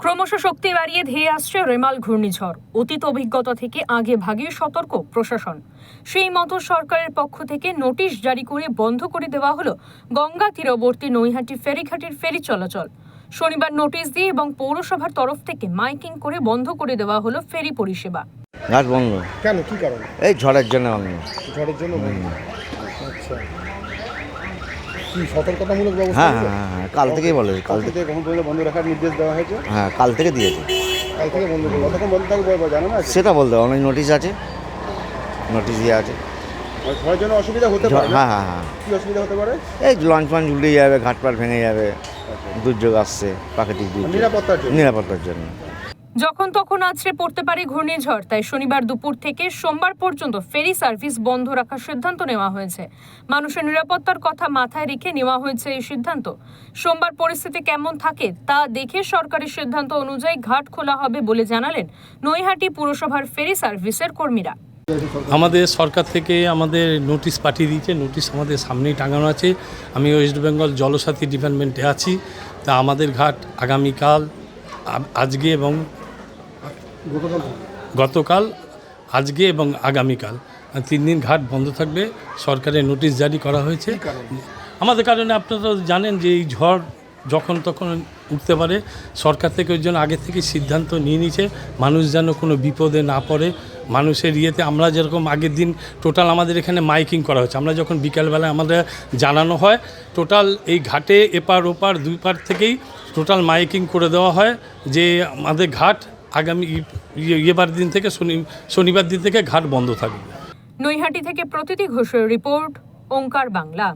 ক্রমশ শক্তি বাড়িয়ে ধেয়ে আসছে রেমাল ঘূর্ণিঝড়। অতীত অভিজ্ঞতা থেকে আগে ভাগে সতর্ক প্রশাসন। সেই মতো সরকারের পক্ষ থেকে নোটিশ জারি করে বন্ধ করে দেওয়া হলো গঙ্গা তীরবর্তী নৈহাটি ফেরিঘাটের ফেরি চলাচল। শনিবার নোটিশ দিয়ে এবং পৌরসভার তরফ থেকে মাইকিং করে বন্ধ করে দেওয়া হলো ফেরি পরিষেবা। ঘাট বন্ধ কেন, কি কারণ? এই ঝড়ের জন্য বন্ধ। ঝড়ের জন্য বন্ধ। আচ্ছা, কি সতর্কতামূলক ব্যবস্থা? হ্যাঁ হ্যাঁ হ্যাঁ, কাল থেকেই বলে, কাল থেকে কখন পর্যন্ত বন্ধ রাখার নির্দেশ দেওয়া হয়েছে? হ্যাঁ, কাল থেকে দিয়েছে। কাল থেকে বন্ধ করবো, কতক্ষণ বন্ধ থাকবে জানো না? সেটা বলতে হবে, অনেক নোটিশ আছে, নোটিশ দেওয়া আছে। ঝড়ের জন্য অসুবিধা হতে পারে? হ্যাঁ হ্যাঁ হ্যাঁ, কি অসুবিধা হতে পারে? এই লঞ্চ ফঞ্চ উল্টে যাবে, ঘাটপাট ভেঙে যাবে, দুর্যোগ আসছে, প্রাকৃতিক দুর্যোগ, নিরাপত্তার জন্য। যখন তখন আছড়ে পড়তে পারে ঘূর্ণিঝড়, তাই শনিবার দুপুর থেকে সোমবার পর্যন্ত ফেরি সার্ভিস বন্ধ রাখার সিদ্ধান্ত নেওয়া হয়েছে। মানুষের নিরাপত্তার কথা মাথায় রেখে নেওয়া হয়েছে এই সিদ্ধান্ত। সোমবার পরিস্থিতি কেমন থাকে তা দেখে সরকারি সিদ্ধান্ত অনুযায়ী ঘাট খোলা হবে বলে জানালেন নৈহাটি পুরসভার ফেরি সার্ভিসের কর্মীরা। আমাদের সরকার থেকে আমাদের নোটিশ পাঠিয়ে দিয়েছে, নোটিশ আমাদের সামনেই টাঙানো আছে। আমি ওয়েস্ট বেঙ্গল জলসাথী ডিপার্টমেন্টে আছি। তা আমাদের ঘাট আগামীকাল, আজকে এবং গতকাল, আজকে এবং আগামীকাল 3 দিন ঘাট বন্ধ থাকবে। সরকারের নোটিশ জারি করা হয়েছে। আমাদের কারণে আপনারা জানেন যে এই ঝড় যখন তখন উঠতে পারে। সরকার থেকে ওই জন্য আগে থেকে সিদ্ধান্ত নিয়ে নিয়েছে, মানুষ যেন কোনো বিপদে না পড়ে। মানুষের ইয়েতে আমরা যেরকম আগের দিন টোটাল আমাদের এখানে মাইকিং করা হচ্ছে। আমরা যখন বিকালবেলায় আমাদের জানানো হয়, টোটাল এই ঘাটে এপার ওপার দুই পার থেকেই টোটাল মাইকিং করে দেওয়া হয় যে আমাদের ঘাট আগামী এবার দিন থেকে শনিবার দিন থেকে ঘাট বন্ধ থাকবে। নৈহাটি থেকে প্রতীতি ঘোষের রিপোর্ট, ওঙ্কার বাংলা।